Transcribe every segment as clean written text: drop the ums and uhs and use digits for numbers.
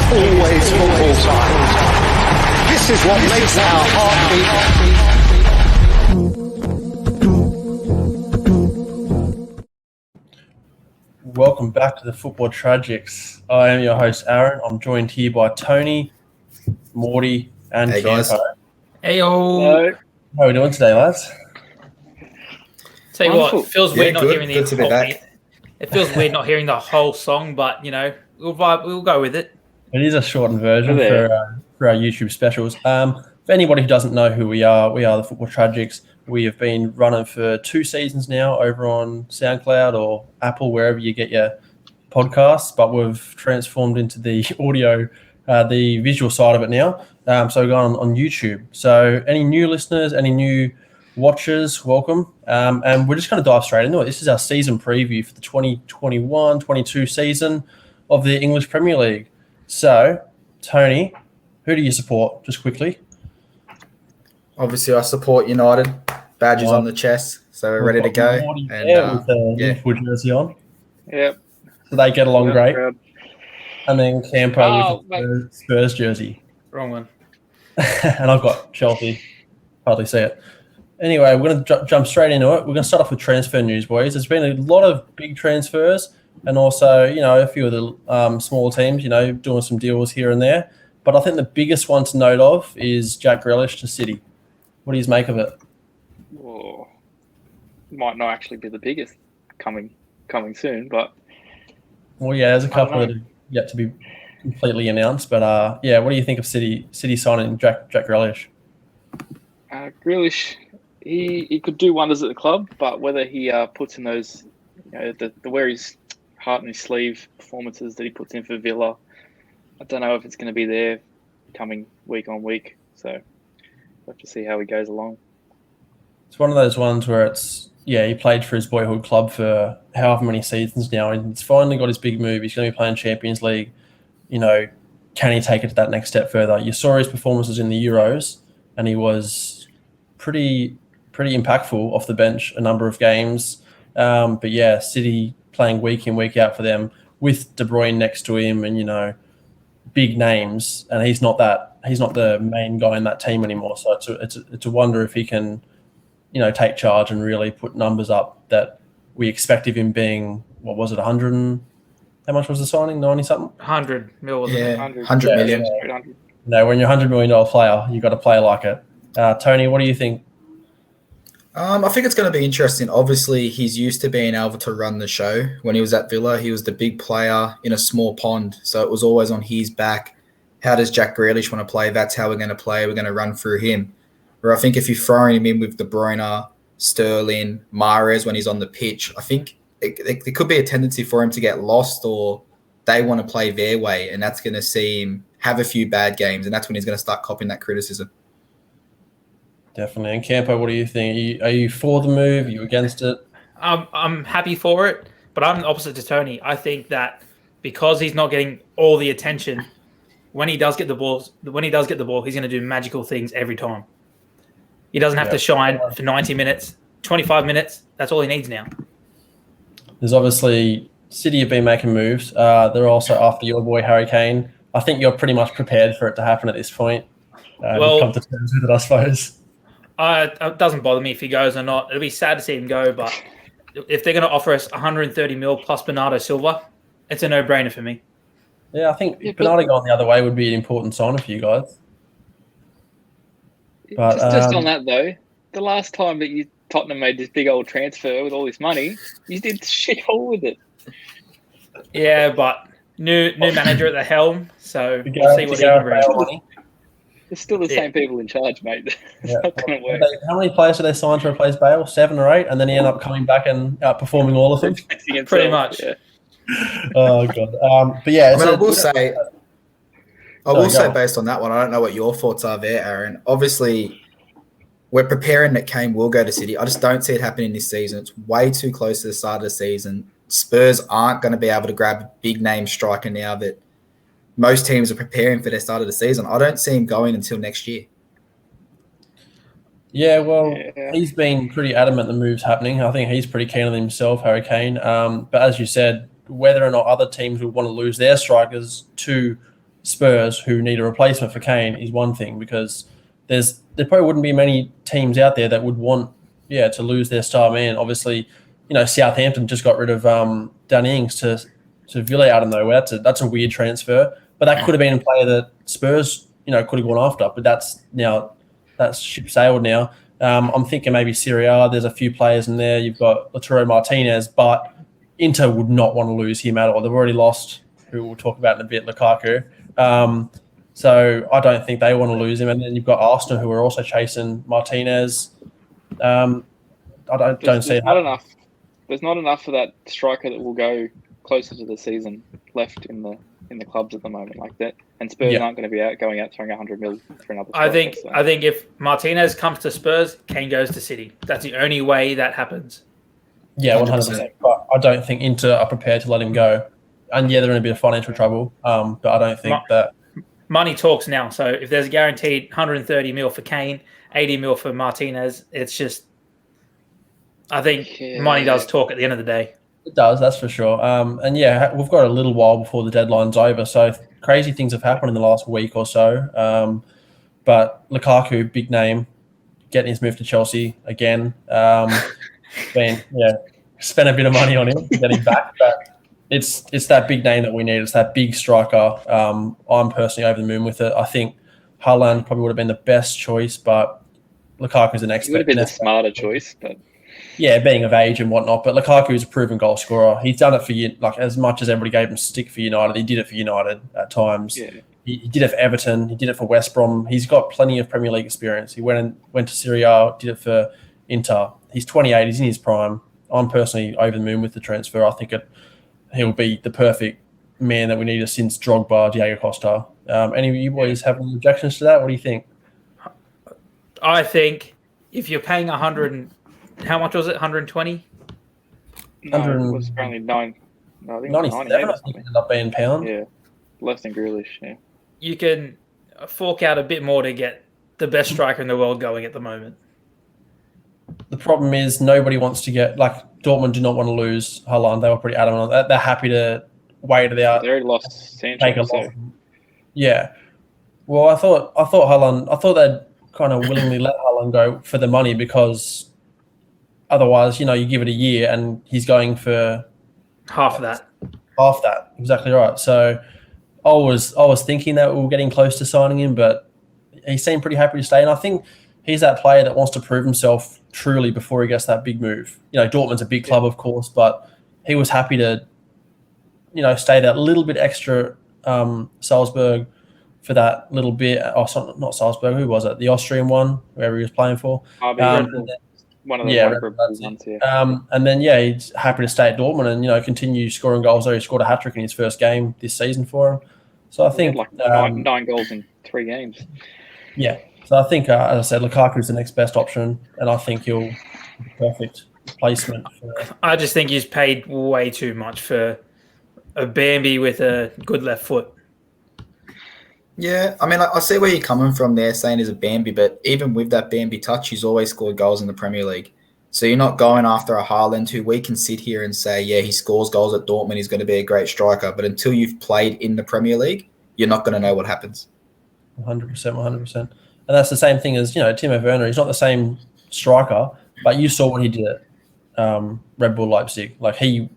always football time. This is what makes our heart beat. Welcome back to the Football Tragics. I am your host, Aaron. I'm joined here by Tony, Morty, and Campo. Heyo. How are we doing today, lads? Tell you Wonderful. what, it feels weird not hearing Good to be back. It feels weird not hearing the whole song, but you know, we'll go with it. It is a shortened version for our YouTube specials. For anybody who doesn't know who we are the Football Tragics. We have been running for 2 seasons now over on Soundcloud or Apple, wherever you get your podcasts, but we've transformed into the audio, the visual side of it now. So we're going on YouTube. So any new listeners, any new watchers, welcome. And we're just going to dive straight into it. This is our season preview for the 2021-22 season of the English Premier League. So, Tony, who do you support, just quickly? Obviously, I support United. Badges on the chest, so we're ready to go. And with the Liverpool jersey on. Yep. So they get along great. Proud. And then Campo with the Spurs jersey. Wrong one. And I've got Chelsea. Hardly see it. Anyway, we're going to jump straight into it. We're going to start off with transfer news, boys. There's been a lot of big transfers and also, a few of the smaller teams, doing some deals here and there. But I think the biggest one to note of is Jack Grealish to City. What do you make of it? Oh, might not actually be the biggest coming soon, but Well, yeah, there's a couple that are yet to be completely announced. But, what do you think of City signing Jack Grealish? Grealish, he could do wonders at the club, but whether he puts in those, the wear his heart in his sleeve performances that he puts in for Villa, I don't know if it's going to be there coming week on week. So we'll have to see how he goes along. It's one of those ones where he played for his boyhood club for however many seasons now, and he's finally got his big move. He's going to be playing Champions League. Can he take it to that next step further? You saw his performances in the Euros, and he was pretty impactful off the bench a number of games. But yeah, City playing week in, week out for them with De Bruyne next to him and, big names. And he's not the main guy in that team anymore. So it's a wonder if he can, take charge and really put numbers up that we expect of him being, what was it, 100 and how much was the signing? 90 something? 100 mil. Yeah, 100 million. When you're a $100 million player, you've got to play like it. Tony, what do you think? I think it's going to be interesting. Obviously, he's used to being able to run the show. When he was at Villa, he was the big player in a small pond, so it was always on his back. How does Jack Grealish want to play? That's how we're going to play. We're going to run through him. Where I think if you're throwing him in with De Bruyne, Sterling, Mahrez when he's on the pitch, I think there could be a tendency for him to get lost, or they want to play their way, and that's going to see him have a few bad games, and that's when he's going to start copying that criticism. Definitely. And Campo, what do you think? Are you for the move? Are you against it? I'm happy for it, but I'm opposite to Tony. I think that because he's not getting all the attention, when he does get the ball, he's going to do magical things every time. He doesn't have to shine for 90 minutes, 25 minutes. That's all he needs now. There's obviously City have been making moves. They're also after your boy Harry Kane. I think you're pretty much prepared for it to happen at this point. You've come to terms with it, I suppose. It doesn't bother me if he goes or not. It'll be sad to see him go, but if they're going to offer us 130 mil plus Bernardo Silva, it's a no-brainer for me. Yeah, I think Bernardo going the other way would be an important sign for you guys. But, just on that though, the last time that Tottenham made this big old transfer with all this money, you did shit all with it. Yeah, but new manager at the helm, so we'll see what he can bring. There's still the same people in charge, mate. It's not going to work. How many players did they sign to replace Bale? 7 or 8, and then he ended up coming back and outperforming all of them. Pretty much. Yeah. Oh god. But yeah, I will say based on that one, I don't know what your thoughts are there, Aaron. Obviously, we're preparing that Kane will go to City. I just don't see it happening this season. It's way too close to the start of the season. Spurs aren't going to be able to grab a big name striker now that most teams are preparing for their start of the season. I don't see him going until next year. Yeah, well, he's been pretty adamant the move's happening. I think he's pretty keen on himself, Harry Kane. But as you said, whether or not other teams would want to lose their strikers to Spurs, who need a replacement for Kane, is one thing, because there probably wouldn't be many teams out there that would want to lose their star man. Obviously, Southampton just got rid of Danny Ings to Villa out of nowhere. That's a weird transfer, but that could have been a player that Spurs could have gone after. But that's ship sailed now. I'm thinking maybe Serie A. There's a few players in there. You've got Lautaro Martinez, but Inter would not want to lose him at all. They've already lost, who we'll talk about in a bit, Lukaku. So I don't think they want to lose him. And then you've got Aston, who are also chasing Martinez. I don't see not enough. There's not enough for that striker that will go closer to the season left in the clubs at the moment like that. And Spurs aren't going to be going out throwing 100 mil for another striker. I think if Martinez comes to Spurs, Kane goes to City. That's the only way that happens. Yeah, 100%. But I don't think Inter are prepared to let him go. And they're in a bit of financial trouble. But I don't think that money talks now. So if there's a guaranteed 130 mil for Kane, 80 mil for Martinez, it's just, I think money does talk at the end of the day. It does, that's for sure. And we've got a little while before the deadline's over. So crazy things have happened in the last week or so. But Lukaku, big name, getting his move to Chelsea again. Spent a bit of money on him to get him back. But it's that big name that we need. It's that big striker. I'm personally over the moon with it. I think Haaland probably would have been the best choice, but Lukaku's the next. He would have been the smarter choice, but being of age and whatnot. But Lukaku's a proven goal scorer. He's done it for as much as everybody gave him stick for United. He did it for United at times. Yeah. He did it for Everton. He did it for West Brom. He's got plenty of Premier League experience. He went to Serie A, did it for Inter. He's 28. He's in his prime. I'm personally over the moon with the transfer. I think he'll be the perfect man that we needed since Drogba, Diego Costa. Any of you boys have any objections to that? What do you think? I think if you're paying 100, how much was it? 120? No, it was apparently 9. No, I think 97. I think it ended up being pound. Yeah, less than Grealish. Yeah, you can fork out a bit more to get the best striker in the world going at the moment. The problem is nobody wants to get Dortmund do not want to lose Haaland. They were pretty adamant on that. They're happy to wait it out. They already lost Sancho. Yeah. Well, I thought Haaland. I thought they'd kind of willingly let Haaland go for the money, because otherwise, you give it a year and he's going for half that. Half that, exactly right. So I was thinking that we were getting close to signing him, but he seemed pretty happy to stay. And I think he's that player that wants to prove himself truly before he gets that big move. Dortmund's a big club, of course, but he was happy to, stay that little bit extra. Salzburg for that little bit. Oh, not Salzburg. Who was it? The Austrian one, whoever he was playing for. One of the ones. And then he's happy to stay at Dortmund and continue scoring goals. Though he scored a hat trick in his first game this season for him. So I think nine goals in 3 games. Yeah. So I think, as I said, Lukaku's the next best option, and I think he'll be perfect replacement. I just think he's paid way too much for a Bambi with a good left foot. Yeah, I mean, I see where you're coming from there, saying he's a Bambi, but even with that Bambi touch, he's always scored goals in the Premier League. So you're not going after a Haaland who we can sit here and say, yeah, he scores goals at Dortmund, he's going to be a great striker, but until you've played in the Premier League, you're not going to know what happens. 100%. And that's the same thing as, Timo Werner. He's not the same striker, but you saw what he did at Red Bull Leipzig. He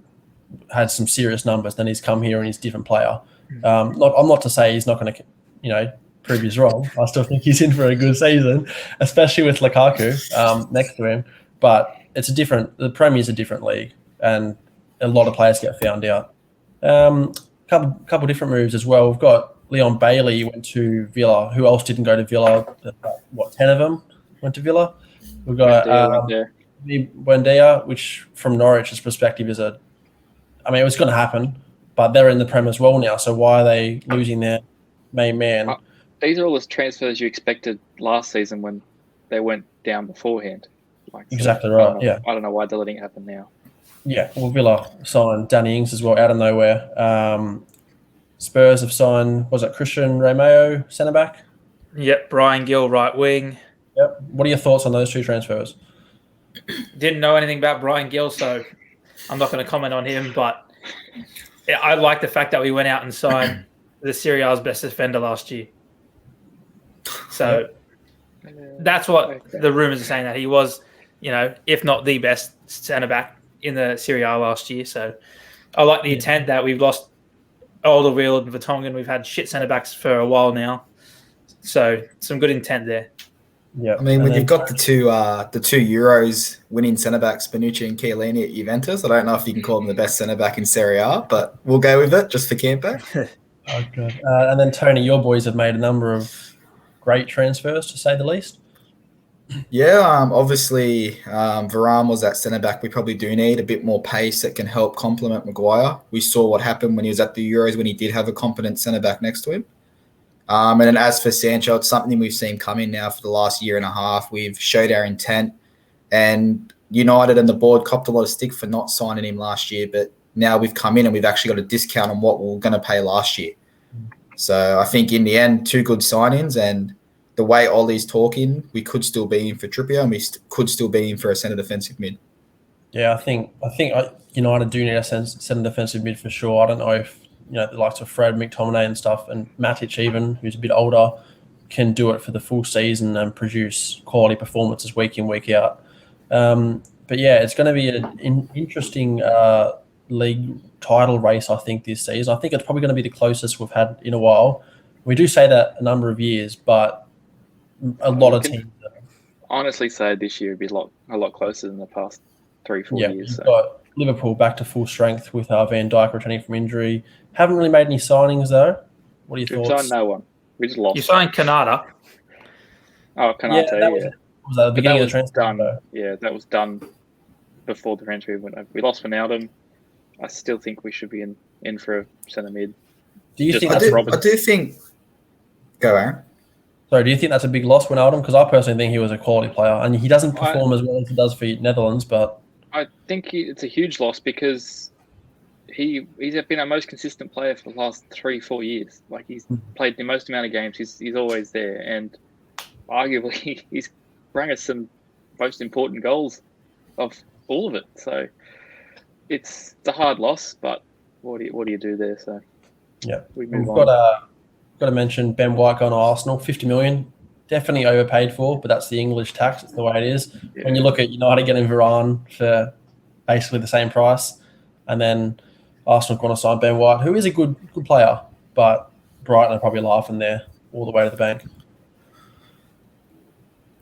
had some serious numbers. Then he's come here and he's a different player. I'm not to say he's not going to, prove he's wrong. I still think he's in for a good season, especially with Lukaku next to him. But the Premier's a different league, and a lot of players get found out. Couple different moves as well. We've got Leon Bailey went to Villa. Who else didn't go to Villa? 10 of them went to Villa. We've got Buendia, which from Norwich's perspective it was going to happen, but they're in the Prem as well now. So why are they losing their main man? These are all the transfers you expected last season when they went down beforehand. Exactly right. I don't know why they're letting it happen now. Yeah, well, Villa signed Danny Ings as well out of nowhere. Spurs have signed, was it Christian Romeo, centre-back? Yep, Brian Gill, right wing. Yep. What are your thoughts on those 2 transfers? Didn't know anything about Brian Gill, so I'm not going to comment on him, but I like the fact that we went out and signed the Serie A's best defender last year. So that's what the rumours are saying, that he was, if not the best centre back in the Serie A last year. So I like the intent that we've lost Alderweireld and Vertonghen. We've had shit centre backs for a while now. So some good intent there. Yeah, I mean, when you've got the two Euros winning centre backs, Bonucci and Chiellini at Juventus, I don't know if you can call them the best centre back in Serie A, but we'll go with it just for campo. Oh, good. And then Tony, your boys have made a number of great transfers, to say the least. Yeah, obviously Varane was that centre back we probably do need, a bit more pace that can help complement Maguire. We saw what happened when he was at the Euros, when he did have a competent centre back next to him. And then as for Sancho, it's something we've seen coming now for the last year and a half. We've showed our intent, and United and the board copped a lot of stick for not signing him last year, but now we've come in and we've actually got a discount on what we were going to pay last year. So I think in the end, two good signings, and the way Ollie's talking, we could still be in for Trippier, and we could still be in for a centre defensive mid. Yeah, I think United do need a centre defensive mid for sure. I don't know if the likes of Fred, McTominay and stuff, and Matic even, who's a bit older, can do it for the full season and produce quality performances week in, week out. But yeah, it's going to be an interesting league title race, I think, this season. I think it's probably going to be the closest we've had in a while. We do say that a number of years, but a lot of teams. Honestly, say this year would be a lot closer than the past 3-4 years. We've got Liverpool back to full strength with Van Dijk returning from injury. Haven't really made any signings though. What are your thoughts? We've signed no one. We just lost. You signed Kanata. Oh, Kanata, Was that the beginning of the transfer? Done. Yeah, that was done before the transfer went over. We lost Wijnaldum. I still think we should be in for a centre mid. Do you think I do think. Go, Aaron. So do you think that's a big loss, Wijnaldum? Because I personally think he was a quality player, and he doesn't perform as well as he does for Netherlands. But I think it's a huge loss because he's been our most consistent player for the last 3-4 years. Like, he's played the most amount of games. He's always there, and arguably he's brought us some most important goals of all of it. So it's a hard loss, but what do you do there? So yeah, we've got to mention Ben White going to Arsenal, 50 million. Definitely overpaid for, but that's the English tax. It's the way it is. Yeah. When you look at United getting Varane for basically the same price, and then Arsenal going to sign Ben White, who is a good player, but Brighton are probably laughing there all the way to the bank.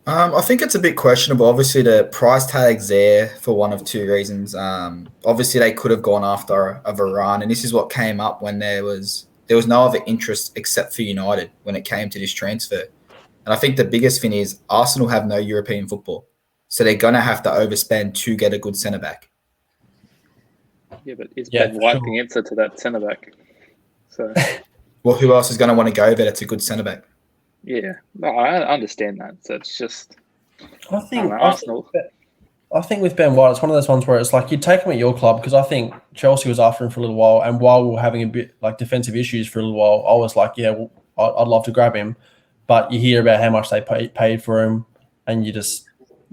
I think it's a bit questionable. Obviously, the price tag's there for one of two reasons. Obviously, they could have gone after a Varane, and this is what came up when there was no other interest except for United when it came to this transfer. And I think the biggest thing is Arsenal have no European football, so they're going to have to overspend to get a good centre-back. Yeah, but is Ben White the answer to that centre-back? So, well, who else is going to want to go there that's a good centre-back? Yeah, no, I understand that. So it's just Arsenal. I think with Ben White, it's one of those ones where it's like you take him at your club, because I think Chelsea was after him for a little while, and while we were having a bit like defensive issues for a little while, I was like, yeah, well, I'd love to grab him. But you hear about how much they paid for him, and you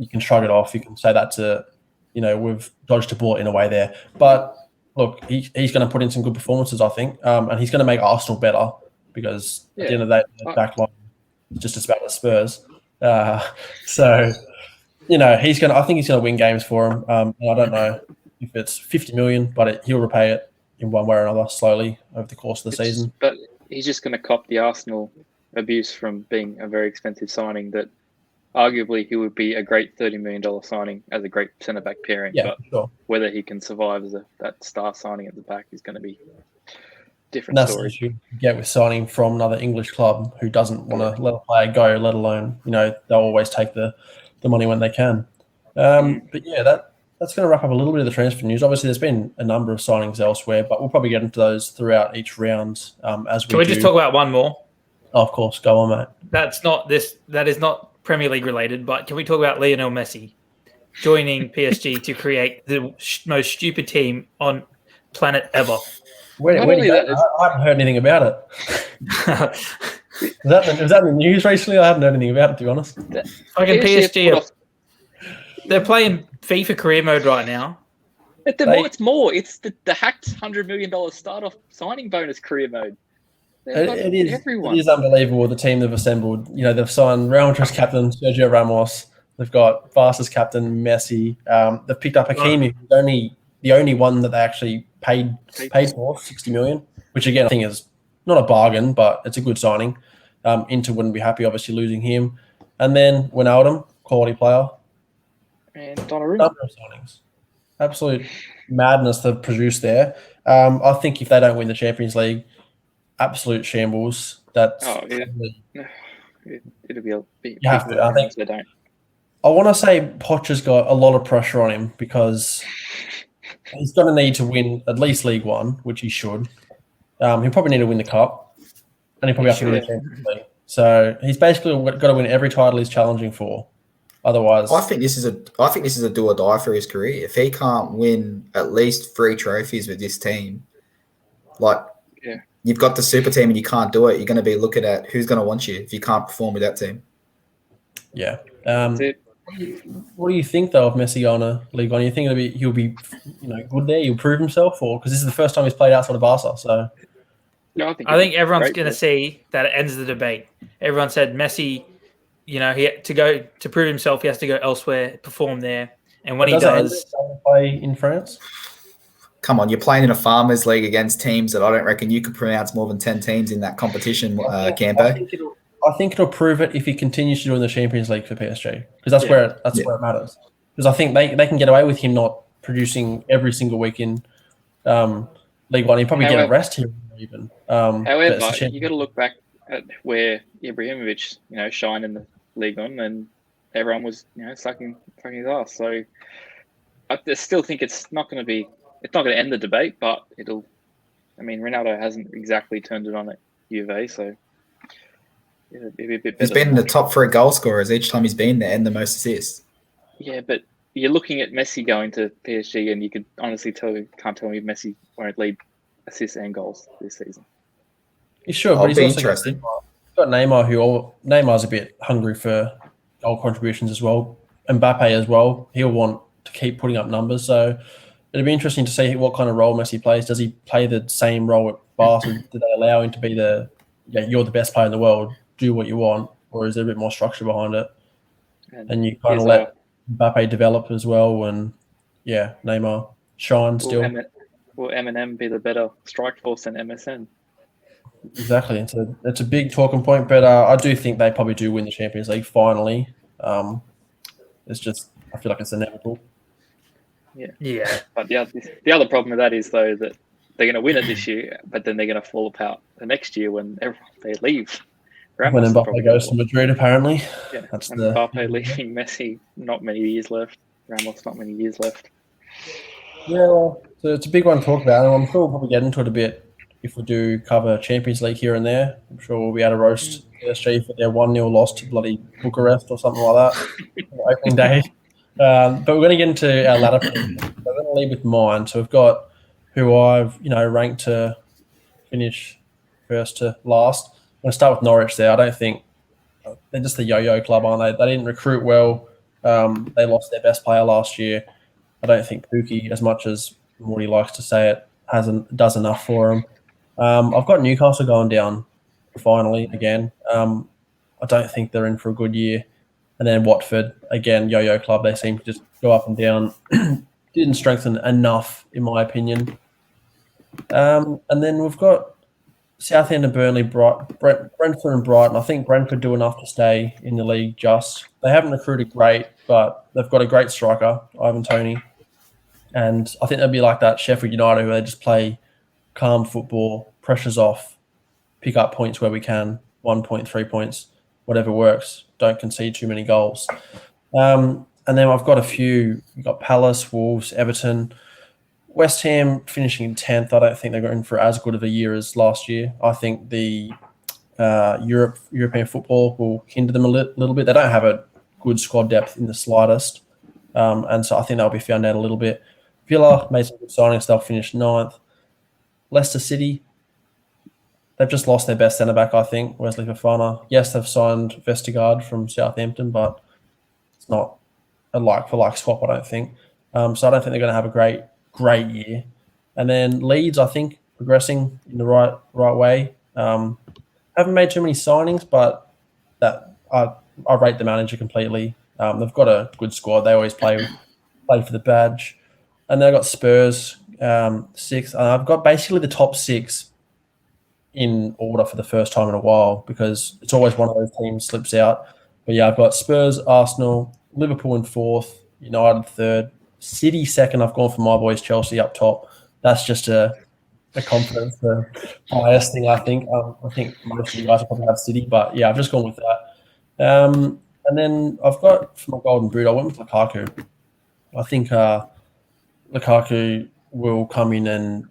can shrug it off. You can say that to, we've dodged a bullet in a way there. But look, he's going to put in some good performances, I think, and he's going to make Arsenal better, because at the end of the day, the back line is just as bad as Spurs. So, I think he's going to win games for him. And I don't know if it's 50 million, but he'll repay it in one way or another slowly over the course of the season. But he's just going to cop the Arsenal abuse from being a very expensive signing, that arguably he would be a great $30 million signing as a great centre-back pairing. Yeah, but sure. Whether he can survive as that star signing at the back is going to be different that's story. That's what you get with signing from another English club who doesn't want to let a player go, let alone, they'll always take the money when they can. But yeah, that's going to wrap up a little bit of the transfer news. Obviously, there's been a number of signings elsewhere, but we'll probably get into those throughout each round as we Can we just talk about one more? Oh, of course. Go on, mate. That is not Premier League related, but can we talk about Lionel Messi joining PSG to create the most stupid team on planet ever? I haven't heard anything about it. Was that in the news recently? I haven't heard anything about it, to be honest. PSG, they're playing FIFA career mode right now. It's more. It's the hacked $100 million start-off signing bonus career mode. It is. Everyone. It is unbelievable the team they've assembled. You know, they've signed Real Madrid's captain Sergio Ramos. They've got Barca's captain Messi. They've picked up Hakimi, who's the only one that they actually paid for, 60 million, which again I think is not a bargain, but it's a good signing. Inter wouldn't be happy, obviously, losing him. And then Wijnaldum, quality player. And Donnarumma. Number of signings. Absolute madness they've produced there. I think if they don't win the Champions League, absolute shambles. That's it'll be a big. You have to. I think they don't. I want to say Poch has got a lot of pressure on him because he's going to need to win at least League One, which he should. He'll probably need to win the Cup, and he'll probably have to win the Champions League. So he's basically got to win every title he's challenging for. Otherwise, I think this is a do or die for his career. If he can't win at least 3 trophies with this team, you've got the super team and you can't do it, you're going to be looking at who's going to want you if you can't perform with that team. Yeah. That's it. What do you think though of Messi on a League One? You think he'll be good there? He'll prove himself, or because this is the first time he's played outside of Barca? So No, I think everyone's going to see that it ends the debate. Everyone said Messi, he had to prove himself. He has to go elsewhere, perform there, and when he does, play in France. Come on, you're playing in a farmers league against teams that I don't reckon you could pronounce more than 10 teams in that competition, Campo. I think it'll prove it if he continues to do in the Champions League for PSG, because that's where it matters. Because I think they can get away with him not producing every single week in League One. He'll probably get a rest here even. However, you got to look back at where Ibrahimovic, shined in the League One, and everyone was, sucking his ass. So I still think it's not going to end the debate, but it'll. I mean, Ronaldo hasn't exactly turned it on at Juve, so. It'd be a bit better. He's been in the top 3 goal scorers each time he's been there and the most assists. Yeah, but you're looking at Messi going to PSG, and you could honestly can't tell me Messi won't lead assists and goals this season. He's sure, but he's also got Neymar, Neymar's a bit hungry for goal contributions as well. Mbappe as well. He'll want to keep putting up numbers. So it'll be interesting to see what kind of role Messi plays. Does he play the same role at Barca? Do they allow him to be you're the best player in the world, do what you want, or is there a bit more structure behind it? And you kind of let Mbappe develop as well, and Neymar shine still. Will Eminem be the better strike force than MSN? Exactly. It's a big talking point, but I do think they probably do win the Champions League finally. It's just I feel like it's inevitable. Yeah. But the other problem with that is though that they're going to win it this year, but then they're going to fall apart the next year when they leave. When Mbappe goes to Madrid, apparently. Yeah, Mbappe leaving, Messi, not many years left. Ramos, not many years left. Yeah, well, so it's a big one to talk about, and I'm sure we'll probably get into it a bit if we do cover Champions League here and there. I'm sure we'll be able to roast PSG for their 1-0 loss to bloody Bucharest or something like that on opening day. But we're going to get into our ladder predictions. So we're going to lead with mine. So we've got who I've ranked to finish first to last. I'm going to start with Norwich there. I don't think they're just a yo-yo club, aren't they? They didn't recruit well. They lost their best player last year. I don't think Pookie, as much as Morty likes to say it, does enough for him. I've got Newcastle going down finally again. I don't think they're in for a good year. And then Watford, again, yo-yo club. They seem to just go up and down. Didn't strengthen enough, in my opinion. And then we've got Southampton, Burnley, Brentford and Brighton. I think Brentford do enough to stay in the league just. They haven't recruited great, but they've got a great striker, Ivan Toney. And I think they'll be like that Sheffield United where they just play calm football, pressures off, pick up points where we can, 1 point, 3 points, whatever works. Don't concede too many goals. And then I've got a few. You've got Palace, Wolves, Everton. West Ham finishing in 10th. I don't think they're going for as good of a year as last year. I think the European football will hinder them a little bit. They don't have a good squad depth in the slightest. And so I think they'll be found out a little bit. Villa made some good signings. They'll finish 9th. Leicester City, they've just lost their best centre-back, I think, Wesley Fofana. Yes, they've signed Vestergaard from Southampton, but it's not a like-for-like swap, I don't think. So I don't think they're going to have a great year. And then Leeds, I think, progressing in the right way. Haven't made too many signings, but that I rate the manager completely. They've got a good squad. They always play for the badge. And then I've got Spurs, 6. I've got basically the top 6 in order for the first time in a while because it's always one of those teams slips out. But yeah, I've got Spurs, Arsenal, Liverpool in 4th, United 3rd, City 2nd. I've gone for my boys Chelsea up top. That's just a confidence bias thing, I think. I think most of you guys will probably have City, but yeah, I've just gone with that. And then I've got for my golden boot, I went with Lukaku. I think Lukaku will come in and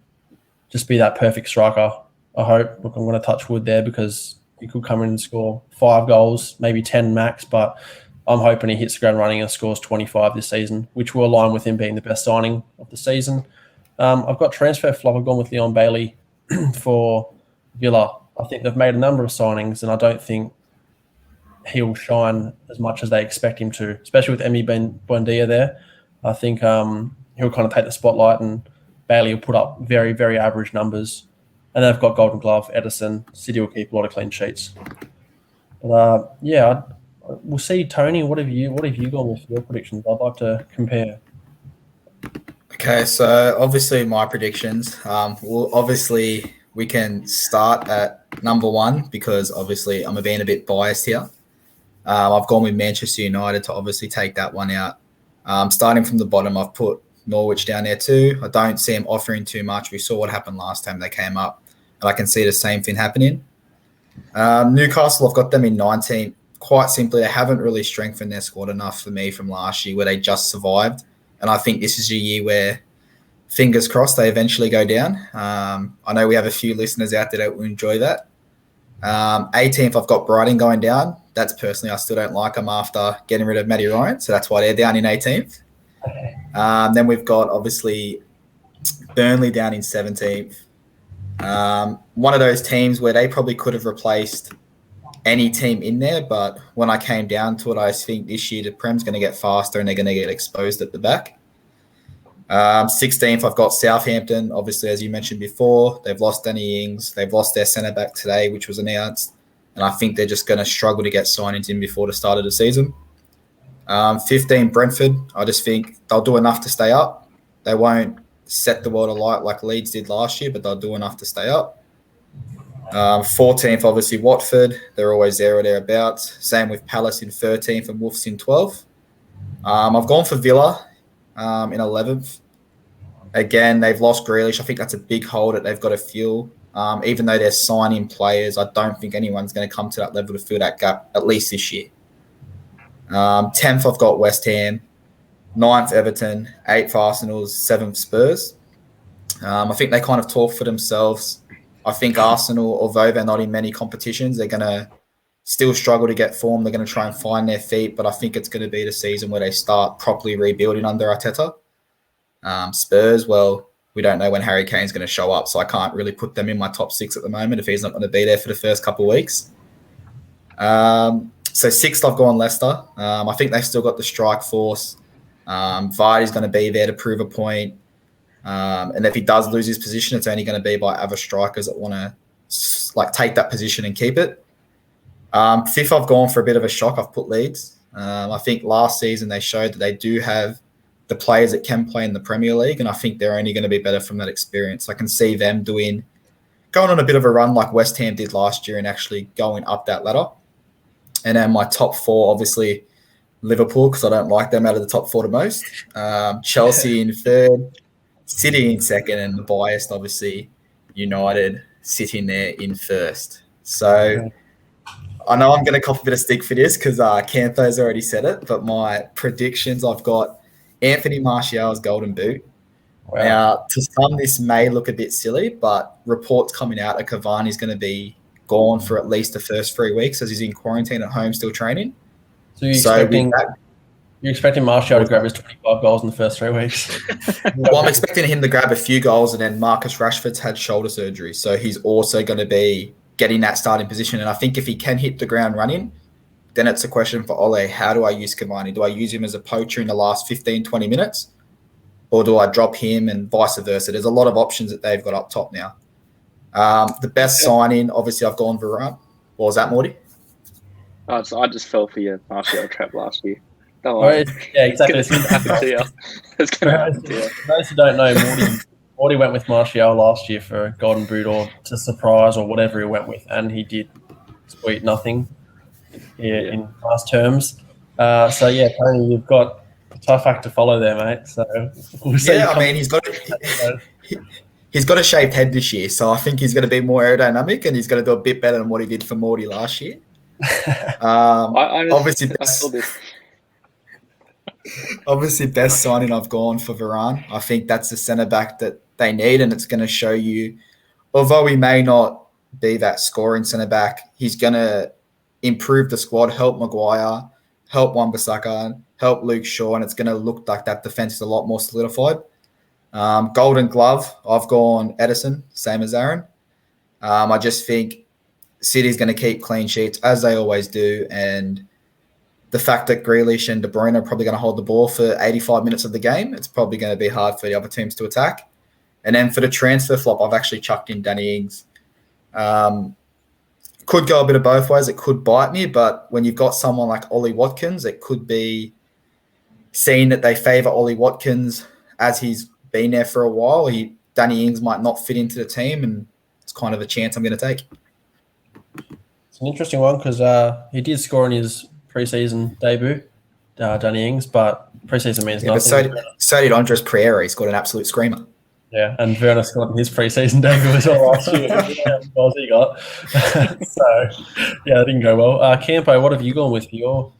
just be that perfect striker. I hope. Look, I'm going to touch wood there because he could come in and score 5 goals, maybe 10 max, but I'm hoping he hits the ground running and scores 25 this season, which will align with him being the best signing of the season. I've got transfer flop. I've gone with Leon Bailey for Villa. I think they've made a number of signings, and I don't think he'll shine as much as they expect him to, especially with Emi Buendia there. I think he'll kind of take the spotlight, and Bailey will put up very, very average numbers. And they've got Golden Glove, Edison. City will keep a lot of clean sheets. But we'll see. Tony, what have you gone with your predictions? I'd like to compare. Okay, so obviously my predictions. We can start at number 1 because obviously I'm being a bit biased here. I've gone with Manchester United to obviously take that one out. Starting from the bottom, I've put Norwich down there too. I don't see them offering too much. We saw what happened last time they came up, and I can see the same thing happening. Newcastle, I've got them in 19th. Quite simply, they haven't really strengthened their squad enough for me from last year where they just survived. And I think this is a year where, fingers crossed, they eventually go down. I know we have a few listeners out there that will enjoy that. 18th, I've got Brighton going down. That's personally, I still don't like them after getting rid of Matty Ryan. So that's why they're down in 18th. Then we've got, obviously, Burnley down in 17th. One of those teams where they probably could have replaced any team in there, but when I came down to it, I think this year the Prem's going to get faster and they're going to get exposed at the back. 16th, I've got Southampton. Obviously, as you mentioned before, they've lost Danny Ings. They've lost their centre-back today, which was announced. And I think they're just going to struggle to get signings in before the start of the season. 15, Brentford. I just think they'll do enough to stay up. They won't set the world alight like Leeds did last year, but they'll do enough to stay up. 14th, obviously, Watford. They're always there or thereabouts. Same with Palace in 13th and Wolves in 12th. I've gone for Villa in 11th. Again, they've lost Grealish. I think that's a big hole that they've got to fill. Even though they're signing players, I don't think anyone's going to come to that level to fill that gap, at least this year. 10th, I've got West Ham. 9th, Everton. 8th, Arsenal. 7th, Spurs. I think they kind of talk for themselves. I think Arsenal, although they're not in many competitions, they're going to still struggle to get form. They're going to try and find their feet, but I think it's going to be the season where they start properly rebuilding under Arteta. Spurs, well, we don't know when Harry Kane's going to show up, so I can't really put them in my top 6 at the moment if he's not going to be there for the first couple of weeks. So 6th, I've gone Leicester. I think they've still got the strike force. Vardy's going to be there to prove a point. And if he does lose his position, it's only going to be by other strikers that want to take that position and keep it. 5th, I've gone for a bit of a shock. I've put Leeds. I think last season they showed that they do have the players that can play in the Premier League, and I think they're only going to be better from that experience. I can see them going on a bit of a run like West Ham did last year and actually going up that ladder. And then my top 4, obviously, Liverpool, because I don't like them out of the top 4 the most. Chelsea in 3rd, City in 2nd, and the biased, obviously, United sitting there in 1st. So I know I'm going to cop a bit of stick for this because Cantho's already said it, but my predictions, I've got Anthony Martial's golden boot. Wow. Now, to some, this may look a bit silly, but reports coming out that Cavani's going to be gone for at least the first 3 weeks as he's in quarantine at home still training. So you're expecting Martial to grab his 25 goals in the first 3 weeks? Well, I'm expecting him to grab a few goals, and then Marcus Rashford's had shoulder surgery, so he's also going to be getting that starting position. And I think if he can hit the ground running, then it's a question for Ole, how do I use Cavani? Do I use him as a poacher in the last 15, 20 minutes? Or do I drop him and vice versa? There's a lot of options that they've got up top now. The best signing, obviously, I've gone Varane. What was that, Morty? So I just fell for your Martial trap last year. Don't worry. Yeah, exactly. It's going to happen to you. It's going to happen to you. For those who don't know, Morty went with Martial last year for Golden Boot or to surprise or whatever he went with, and he did sweet nothing in past terms. So, yeah, Tony, you've got a tough act to follow there, mate. So we'll see. Yeah, I mean, he's got a shaved head this year, so I think he's going to be more aerodynamic and he's going to do a bit better than what he did for Morty last year. Obviously, best signing I've gone for Varane. I think that's the centre back that they need, and it's going to show you, although he may not be that scoring centre back, he's going to improve the squad, help Maguire, help Wan-Bissaka, help Luke Shaw, and it's going to look like that defence is a lot more solidified. Golden Glove, I've gone Edison, same as Aaron. I just think City's going to keep clean sheets, as they always do, and the fact that Grealish and De Bruyne are probably going to hold the ball for 85 minutes of the game, it's probably going to be hard for the other teams to attack. And then for the transfer flop, I've actually chucked in Danny Ings. Could go a bit of both ways. It could bite me, but when you've got someone like Ollie Watkins, it could be seen that they favour Ollie Watkins as he's been there for a while. Danny Ings might not fit into the team, and it's kind of a chance I'm going to take. It's an interesting one because he did score in his pre-season debut, Danny Ings, but pre-season means nothing. But so did Andres Pereira. He scored an absolute screamer. Yeah, and Werner scored in his pre-season debut as well last year. How many goals he got? So, yeah, that didn't go well. Campo, what have you gone with for your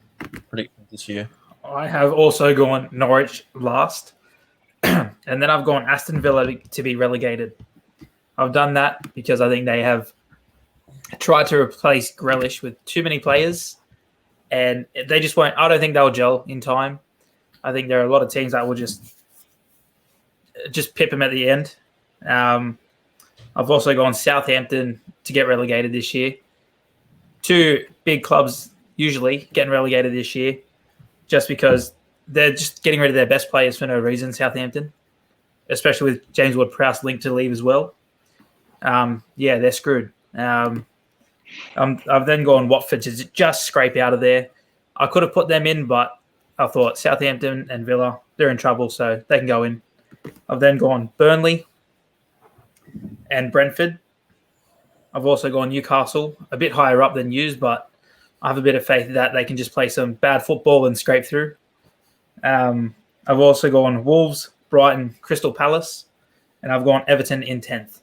predictions this year? I have also gone Norwich last, and then I've gone Aston Villa to be relegated. I've done that because I think they have tried to replace Grealish with too many players, and they just won't. I don't think they'll gel in time. I think there are a lot of teams that will just pip them at the end. I've also gone Southampton to get relegated this year. Two big clubs usually getting relegated this year just because they're just getting rid of their best players for no reason, Southampton, especially with James Ward-Prowse linked to leave as well. They're screwed. I've then gone Watford to just scrape out of there. I could have put them in, but I thought Southampton and Villa, they're in trouble, so they can go in. I've then gone Burnley and Brentford. I've also gone Newcastle, a bit higher up than yous, but I have a bit of faith that they can just play some bad football and scrape through. I've also gone Wolves, Brighton, Crystal Palace, and I've gone Everton in 10th.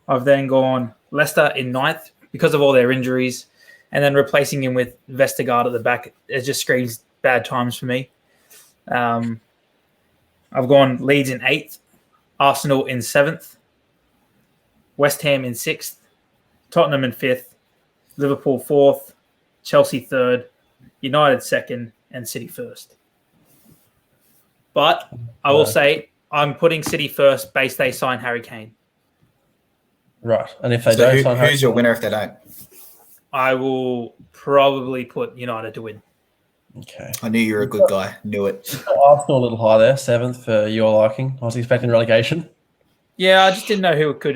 I've then gone Leicester in 9th because of all their injuries, and then replacing him with Vestergaard at the back, it just screams bad times for me. I've gone Leeds in 8th, Arsenal in 7th, West Ham in 6th, Tottenham in 5th, Liverpool 4th, Chelsea 3rd, United 2nd, and City 1st. But I will say I'm putting City first based they sign Harry Kane. Right. And if they don't sign Harry who's your winner if they don't? I will probably put United to win. Okay. I knew you were a good guy. Knew it. Arsenal a little high there, 7th for your liking. I was expecting relegation. Yeah, I just didn't know who could,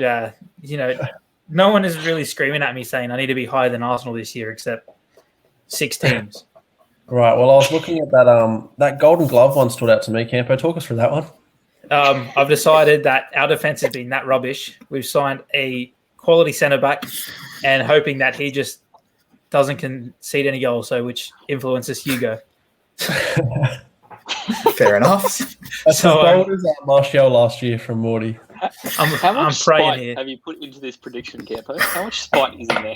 no one is really screaming at me saying I need to be higher than Arsenal this year except 6 teams. Right. Well, I was looking at that Golden Glove one stood out to me. Campo, talk us through that one. I've decided that our defense has been that rubbish. We've signed a quality centre-back and hoping that he just doesn't concede any goals, which influences Hugo. Fair enough. That's as bold as Martial last year from Morty. How much praying spite here. have you put into this prediction, Campo? How much spite is in there?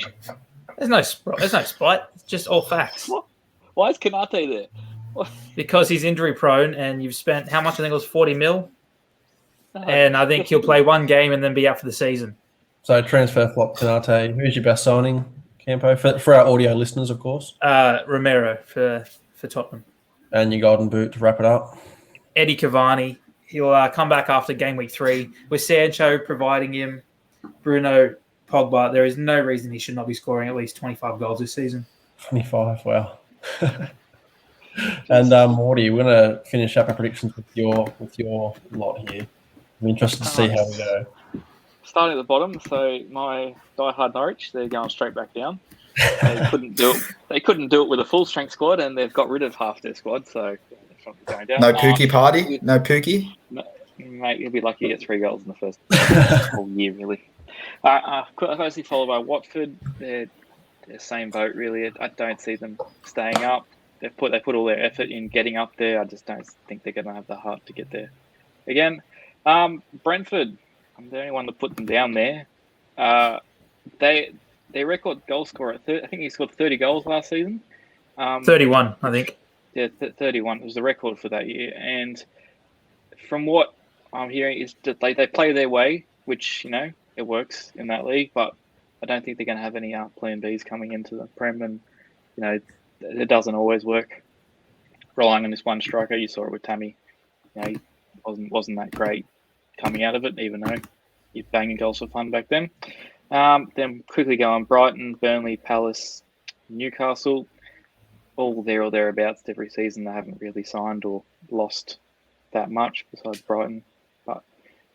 There's no spite. It's just all facts. What? Why is Kanate there? Because he's injury prone and you've spent, how much? I think it was 40 mil. And I think he'll play one game and then be out for the season. So transfer flop, Kanate. Who's your best signing, Campo? For our audio listeners, of course. Romero for Tottenham. And your Golden Boot to wrap it up. Eddie Cavani. He'll come back after game week 3 with Sancho providing him. Bruno, Pogba. There is no reason he should not be scoring at least 25 goals this season. 25, wow. And Morty, we're going to finish up our predictions with your lot here. I'm interested to see how we go. starting at the bottom. So my diehard Norwich, they're going straight back down. They couldn't do it. They couldn't do it with a full strength squad, and they've got rid of half their squad. So they're probably going down. No Pookie party? No Pookie? No, mate, you'll be lucky to get 3 goals in the first whole year, really. Closely followed by Watford. They're same boat, really. I don't see them staying up. They put all their effort in getting up there. I just don't think they're going to have the heart to get there again. Brentford, I'm the only one to put them down there. Their record goal scorer, I think he scored 30 goals last season. 31, I think. Yeah, 31 was the record for that year. And from what I'm hearing is that they play their way, which, it works in that league. But I don't think they're going to have any plan Bs coming into the Prem. And, it doesn't always work. Relying on this one striker, you saw it with Tammy. He wasn't that great coming out of it, even though you're banging goals for fun back then. Then quickly go on Brighton, Burnley, Palace, Newcastle, all there or thereabouts every season. They haven't really signed or lost that much besides Brighton. But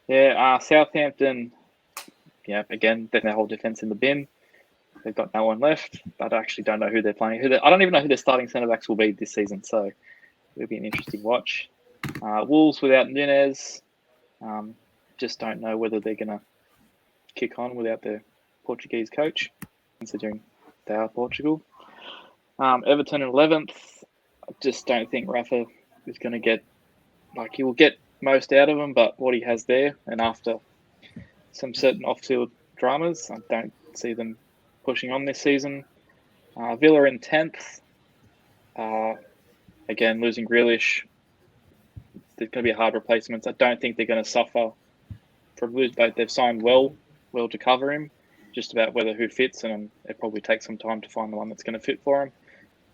yeah, Southampton, again, then their whole defence in the bin. They've got no one left. But I actually don't know who they're playing. I don't even know who their starting centre-backs will be this season. So it'll be an interesting watch. Wolves without Nunes. Just don't know whether they're going to kick on without their Portuguese coach, considering they are Portugal. Everton in 11th. I just don't think Rafa is going to get, he will get most out of him, but what he has there, and after some certain off-field dramas, I don't see them pushing on this season. Villa in 10th. Again, losing Grealish. There's going to be a hard replacements. I don't think they're going to suffer from lose. They've signed well to cover him. Just about who fits, and it probably takes some time to find the one that's going to fit for him.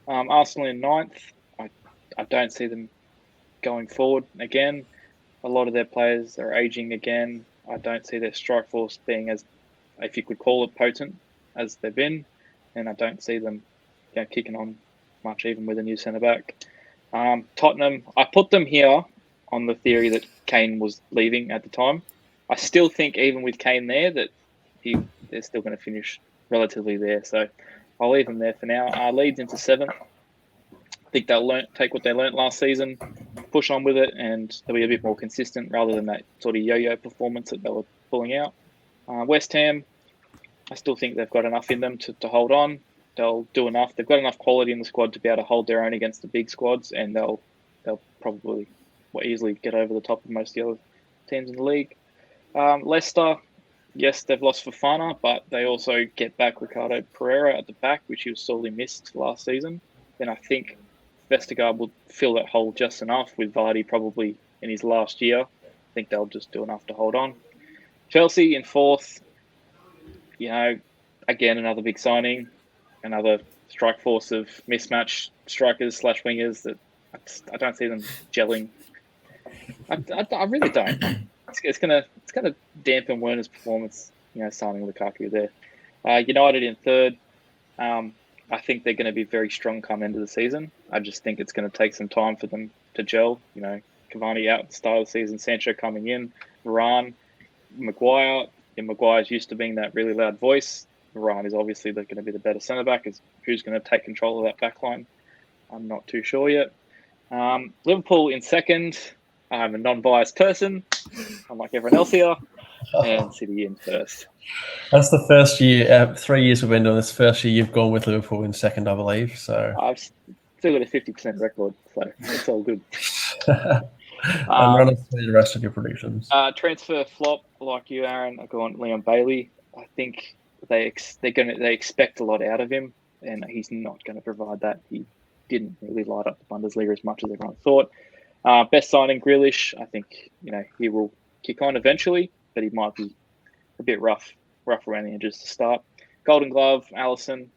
Arsenal in 9th. I don't see them going forward again. A lot of their players are aging again. I don't see their strike force being as, if you could call it, potent as they've been, and I don't see them kicking on much, even with a new centre back. Tottenham, I put them here on the theory that Kane was leaving at the time. I still think even with Kane there that they're still going to finish relatively there. So I'll leave them there for now. Leeds into 7th. I think they'll take what they learnt last season, push on with it, and they'll be a bit more consistent rather than that sort of yo-yo performance that they were pulling out. West Ham, I still think they've got enough in them to hold on. They'll do enough. They've got enough quality in the squad to be able to hold their own against the big squads, and they'll probably easily get over the top of most of the other teams in the league. Leicester, yes, they've lost Fofana, but they also get back Ricardo Pereira at the back, which he was sorely missed last season. Then I think Vestergaard will fill that hole just enough, with Vardy probably in his last year. I think they'll just do enough to hold on. Chelsea in 4th. Again, another big signing, another strike force of mismatched strikers / wingers that I don't see them gelling. I really don't. It's gonna dampen Werner's performance. Signing Lukaku there. United in 3rd. I think they're going to be very strong come end of the season. I just think it's going to take some time for them to gel. Cavani out at the start of the season, Sancho coming in, Varane, Maguire. Maguire's used to being that really loud voice. Varane is obviously going to be the better centre back. Who's going to take control of that back line? I'm not too sure yet. Liverpool in 2nd. I'm a non-biased person, unlike everyone else here. And City in 1st. That's the first year, 3 years we've been doing this. First year you've gone with Liverpool in 2nd, I believe. So I've still got a 50% record, so it's all good. I'm running through the rest of your predictions. Transfer flop, like you, Aaron. I go on Leon Bailey. I think they expect a lot out of him, and he's not going to provide that. He didn't really light up the Bundesliga as much as everyone thought. Best signing, Grealish. I think he will kick on eventually, but he might be a bit rough around the edges to start. Golden Glove, Alisson.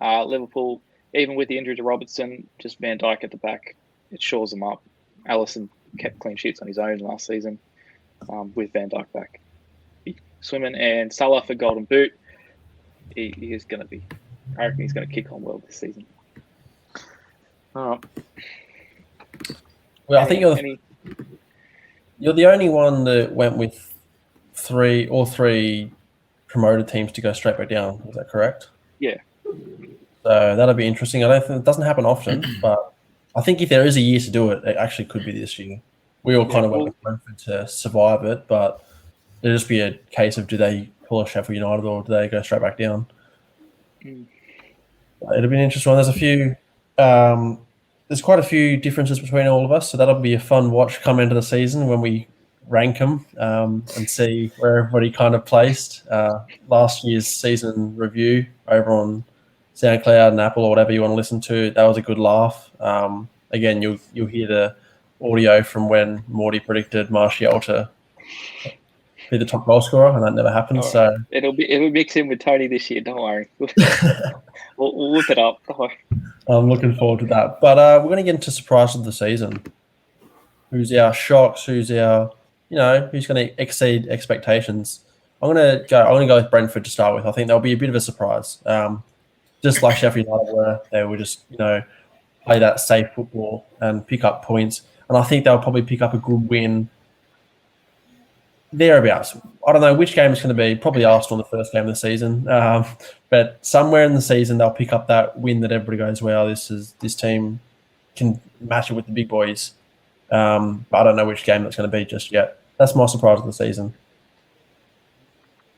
Liverpool, even with the injury to Robertson, just Van Dijk at the back, it shores them up. Alisson kept clean sheets on his own last season with Van Dijk back. Swimming, and Salah for Golden Boot. He is going to be, I reckon he's going to kick on well this season. All right. Well, I think you're the only one that went with all three promoted teams to go straight back down. Is that correct? Yeah. So that'll be interesting. I don't think it doesn't happen often, but I think if there is a year to do it, it actually could be this year. We all kind of went with Brentford to survive it, but it'll just be a case of do they pull a Sheffield United or do they go straight back down? It'll be an interesting one. There's quite a few differences between all of us, so that'll be a fun watch come into the season when we rank them and see where everybody kind of placed. Last year's season review over on SoundCloud and Apple or whatever you want to listen to, that was a good laugh. Again, you'll hear the audio from when Morty predicted Martial to be the top goal scorer, and that never happened. Right. So it'll mix in with Tony this year. Don't worry. We'll look it up. Don't worry. I'm looking forward to that. But we're going to get into surprises of the season. Who's our shocks? Who's our, who's going to exceed expectations? I'm going to go with Brentford to start with. I think they'll be a bit of a surprise. Just like Sheffield United were, they will just, play that safe football and pick up points. And I think they'll probably pick up a good win thereabouts. I don't know which game it's going to be. Probably Aston the first game of the season. But somewhere in the season, they'll pick up that win that everybody goes, well, this team can match it with the big boys. But I don't know which game that's going to be just yet. That's my surprise of the season.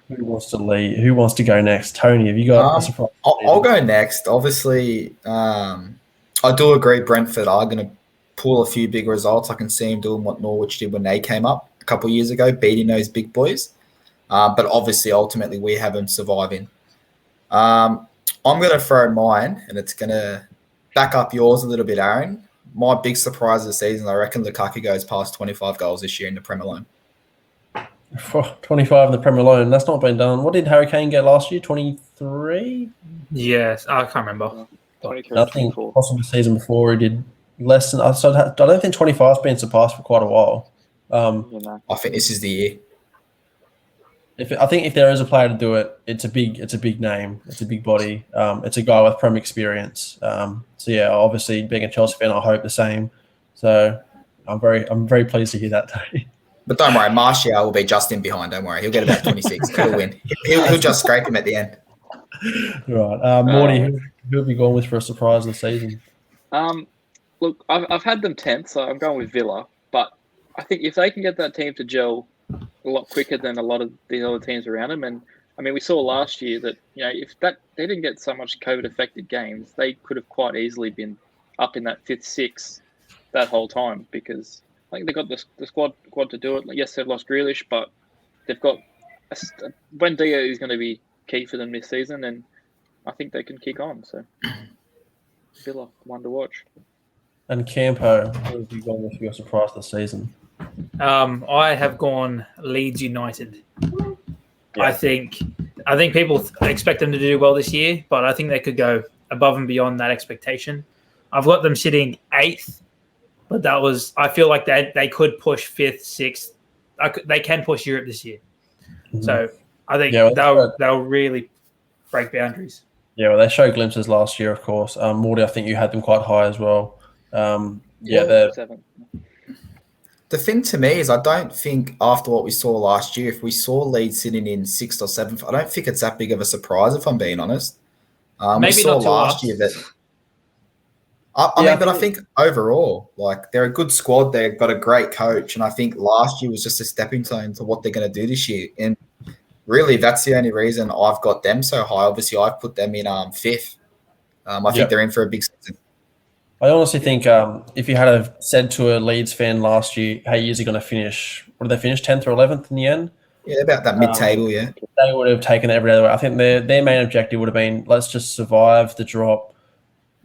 Who wants to lead? Who wants to go next? Tony, have you got a surprise? I'll go next. Obviously, I do agree Brentford are going to pull a few big results. I can see him doing what Norwich did when they came up a couple of years ago, beating those big boys. But obviously, ultimately, we have them surviving. I'm going to throw mine, and it's going to back up yours a little bit, Aaron. My big surprise of the season, I reckon Lukaku goes past 25 goals this year in the Premier alone. 25 in the Premier alone. That's not been done. What did Harry Kane get last year? 23? Yes, I can't remember. 23, I think 24. possibly the season before he did less than. So I don't think 25's been surpassed for quite a while. I think this is the year. I think if there is a player to do it, it's a big name, it's a big body, it's a guy with Prem experience. So yeah, obviously being a Chelsea fan, I hope the same. So I'm very pleased to hear that, Tony. But don't worry, Martial will be just in behind. Don't worry, he'll get about 26. He'll win. He'll just scrape him at the end. Right, Morty, who have you gone with for a surprise of the season? Look, I've had them 10th, so I'm going with Villa. But I think if they can get that team to gel a lot quicker than a lot of the other teams around them, and I mean, we saw last year that if they didn't get so much COVID-affected games, they could have quite easily been up in that 5th, 6th that whole time because I think they got the squad to do it. Yes, they've lost Grealish, but they've got Buendia is going to be key for them this season, and I think they can kick on. So Villa, one to watch. And Campo, who have you gone with for your surprise of the season? I have gone Leeds United. Yeah. I think people expect them to do well this year, but I think they could go above and beyond that expectation. I've got them sitting 8th, but I feel like they could push 5th, 6th. They can push Europe this year. Mm-hmm. So I think they'll really break boundaries. Yeah, well, they showed glimpses last year, of course. Morty, I think you had them quite high as well. They're 7th. The thing to me is I don't think after what we saw last year, if we saw Leeds sitting in 6th or 7th, I don't think it's that big of a surprise, if I'm being honest. Maybe we saw not last year that... I think overall, they're a good squad. They've got a great coach, and I think last year was just a stepping stone to what they're going to do this year. And really, that's the only reason I've got them so high. Obviously, I've put them in 5th. I think they're in for a big season. I honestly think if you had said to a Leeds fan last year, hey, is he going to finish? What did they finish, 10th or 11th in the end? Yeah, about that mid-table, yeah. They would have taken it every other way. I think their main objective would have been, let's just survive the drop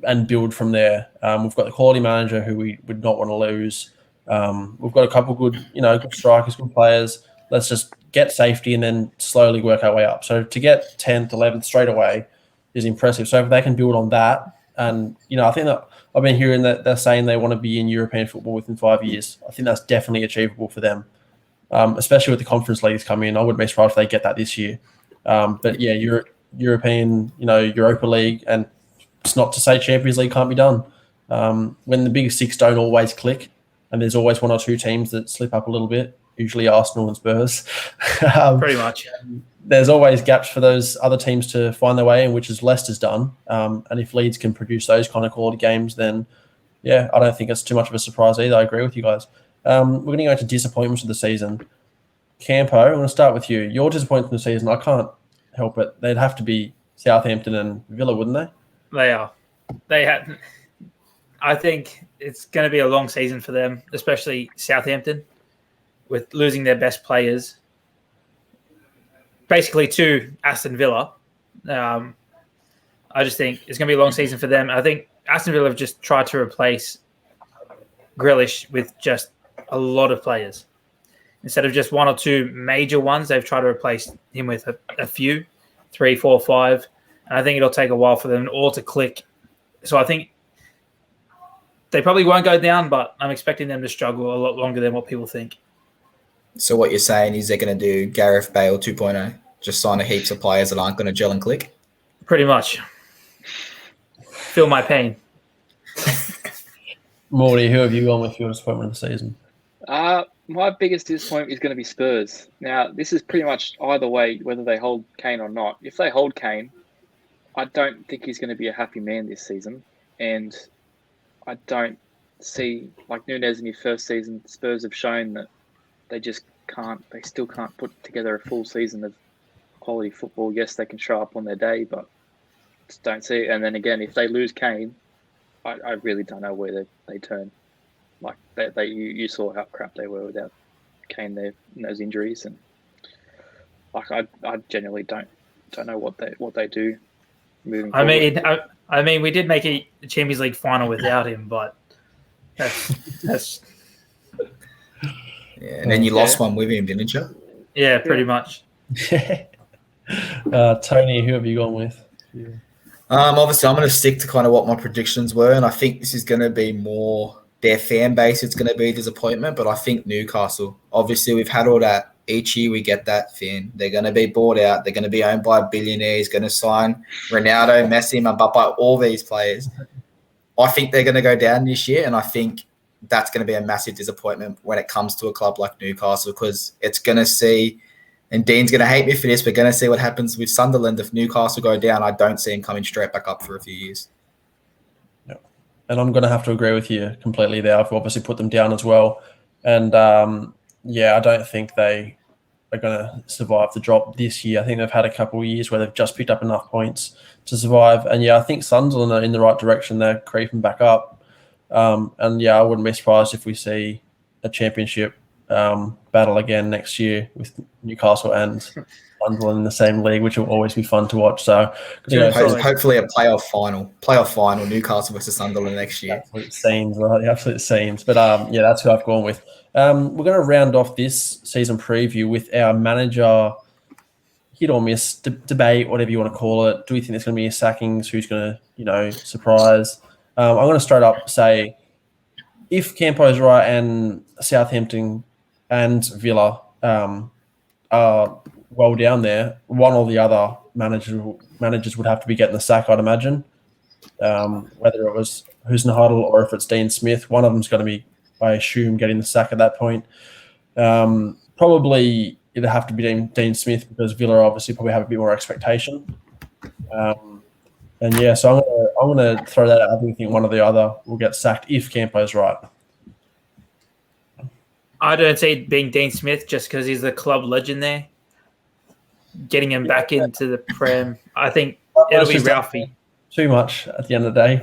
and build from there. We've got the quality manager who we would not want to lose. We've got a couple good strikers, good players. Let's just get safety and then slowly work our way up. So to get 10th, 11th straight away is impressive. So if they can build on that, and I think that I've been hearing that they're saying they want to be in European football within 5 years. I think that's definitely achievable for them, especially with the Conference Leagues coming in. I wouldn't be surprised if they get that this year. But yeah, European, Europa League, and it's not to say Champions League can't be done. When the big six don't always click, and there's always one or two teams that slip up a little bit, usually Arsenal and Spurs. Pretty much. There's always gaps for those other teams to find their way in, which is Leicester's done. And if Leeds can produce those kind of quality games, then yeah, I don't think it's too much of a surprise either. I agree with you guys. We're going to go into disappointments of the season. Campo, I'm going to start with you. Your disappointment of the season, I can't help it. They'd have to be Southampton and Villa, wouldn't they? They are. I think it's going to be a long season for them, especially Southampton, with losing their best players, basically to Aston Villa. I just think it's going to be a long season for them. I think Aston Villa have just tried to replace Grealish with just a lot of players. Instead of just one or two major ones, they've tried to replace him with a few, 3, 4, 5. And I think it'll take a while for them all to click. So I think they probably won't go down, but I'm expecting them to struggle a lot longer than what people think. So what you're saying is they're going to do Gareth Bale 2.0, just sign a heaps of players that aren't going to gel and click? Pretty much. Feel my pain. Morty, who have you gone with your disappointment of the season? My biggest disappointment is going to be Spurs. Now, this is pretty much either way, whether they hold Kane or not. If they hold Kane, I don't think he's going to be a happy man this season. And I don't see, like Nunez in his first season, Spurs have shown that they still can't put together a full season of quality football. Yes, they can show up on their day, but just don't see it. And then again, if they lose Kane, I really don't know where they turn. Like you saw how crap they were without Kane there in those injuries, and like I genuinely don't know what they do moving forward. I mean, we did make a Champions League final without him, but that's yeah. And then you lost one with him, didn't you? Yeah, pretty much. Tony, who have you gone with? Yeah. Obviously, I'm going to stick to kind of what my predictions were, and I think this is going to be more their fan base. It's going to be a disappointment, but I think Newcastle. Obviously, we've had all that. Each year we get that thing. They're going to be bought out. They're going to be owned by a billionaire. He's going to sign Ronaldo, Messi, Mbappe, all these players. I think they're going to go down this year, and I think that's going to be a massive disappointment when it comes to a club like Newcastle, because it's going to see, and Dean's going to hate me for this, we're going to see what happens with Sunderland. If Newcastle go down, I don't see him coming straight back up for a few years. Yeah. And I'm going to have to agree with you completely there. I've obviously put them down as well. And, I don't think they are going to survive the drop this year. I think they've had a couple of years where they've just picked up enough points to survive. And, I think Sunderland are in the right direction. They're creeping back up. I wouldn't be surprised if we see a championship battle again next year with Newcastle and Sunderland in the same league, which will always be fun to watch. So, hopefully a playoff final, Newcastle versus Sunderland next year. Absolute scenes, right? The absolute scenes. But that's who I've gone with. We're going to round off this season preview with our manager hit or miss debate, whatever you want to call it. Do we think there's going to be a sackings? Who's going to, surprise? I'm going to straight up say, if Campo's right and Southampton and Villa are well down there, one or the other managers would have to be getting the sack, I'd imagine. Whether it was Husenhuddle or if it's Dean Smith, one of them's going to be, I assume, getting the sack at that point. Probably it'd have to be Dean Smith, because Villa obviously probably have a bit more expectation. So I'm going to throw that out. I think one or the other will get sacked if Campo's right. I don't see it being Dean Smith just because he's the club legend there. Getting him back into the Prem, I think it'll be Ralphie. Too much at the end of the day.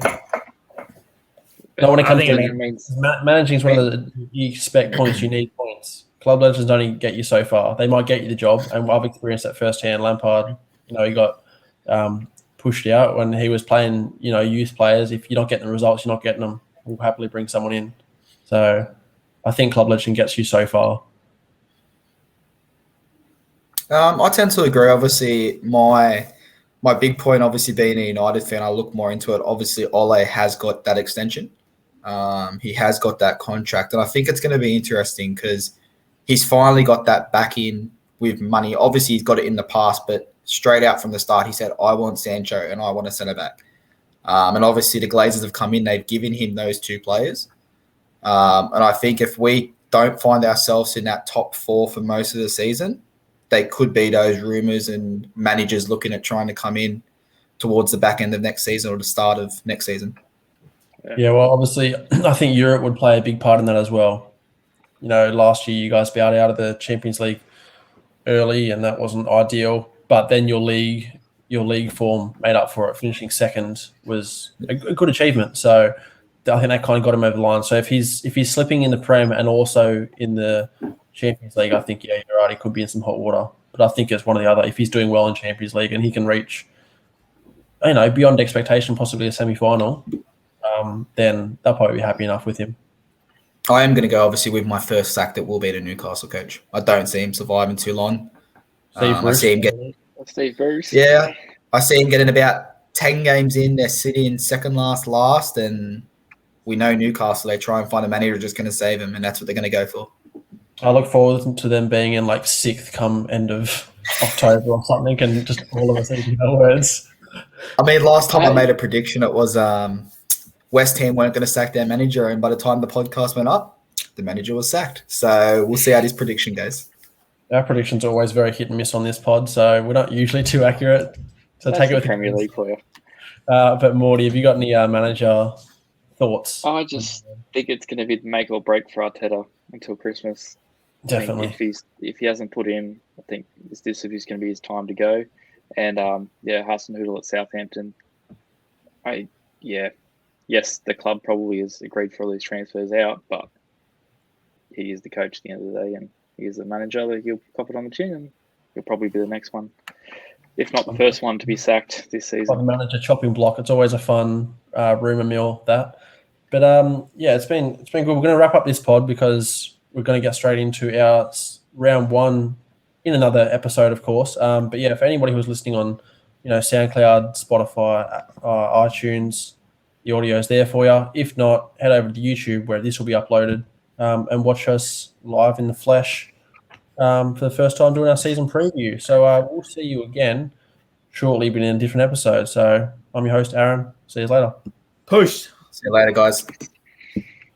No, when it comes to managing is one of the, you expect points, you need points. Club legends only get you so far. They might get you the job, and I've experienced that firsthand. Lampard, he got pushed out when he was playing, youth players. If you're not getting the results, you're not getting them. We'll happily bring someone in. So I think club legend gets you so far. I tend to agree. Obviously, my big point, obviously being a United fan, I look more into it. Obviously, Ole has got that extension. He has got that contract, and I think it's going to be interesting because he's finally got that back in with money. Obviously, he's got it in the past, but straight out from the start, he said, I want Sancho and I want a centre-back. And obviously, the Glazers have come in. They've given him those two players. And I think if we don't find ourselves in that top 4 for most of the season, they could be those rumours and managers looking at trying to come in towards the back end of next season or the start of next season. Yeah, well, obviously, I think Europe would play a big part in that as well. Last year you guys bowed out of the Champions League early, and that wasn't ideal. But then your league form made up for it. Finishing second was a good achievement. So I think that kind of got him over the line. So if he's slipping in the Prem and also in the Champions League, I think you're right. He could be in some hot water. But I think it's one or the other. If he's doing well in Champions League and he can reach, beyond expectation, possibly a semi-final, then they'll probably be happy enough with him. I am going to go, obviously, with my first sack that will be the Newcastle coach. I don't see him surviving too long. I see him get Steve Bruce. Yeah, I see him getting about 10 games in. They're sitting second last, and we know Newcastle. They try and find a manager who's just going to save him, and that's what they're going to go for. I look forward to them being in 6th come end of October or something, and just all of us thinking our words. I mean, last time I made a prediction, it was West Ham weren't going to sack their manager, and by the time the podcast went up, the manager was sacked. So we'll see how this prediction goes. Our predictions are always very hit and miss on this pod, so we're not usually too accurate. So That's take it with Premier League for you. But Morty, have you got any manager thoughts? I just think it's going to be make or break for Arteta until Christmas. Definitely. If he hasn't put in, I think this is going to be his time to go. And Hassan Hoodle at Southampton. Yes, the club probably has agreed for all these transfers out, but he is the coach at the end of the day, and he is the manager. That he'll cop it on the chin, and he'll probably be the next one, if not the first one to be sacked this season. Like the manager chopping block. It's always a fun rumour mill, that. But it's been good. We're going to wrap up this pod because we're going to get straight into our round 1 in another episode, of course. But yeah, for anybody who's listening on, SoundCloud, Spotify, iTunes, the audio is there for you. If not, head over to YouTube where this will be uploaded and watch us live in the flesh for the first time doing our season preview. So we'll see you again shortly, but in a different episode. So I'm your host, Aaron. See you later. Push. See you later, guys.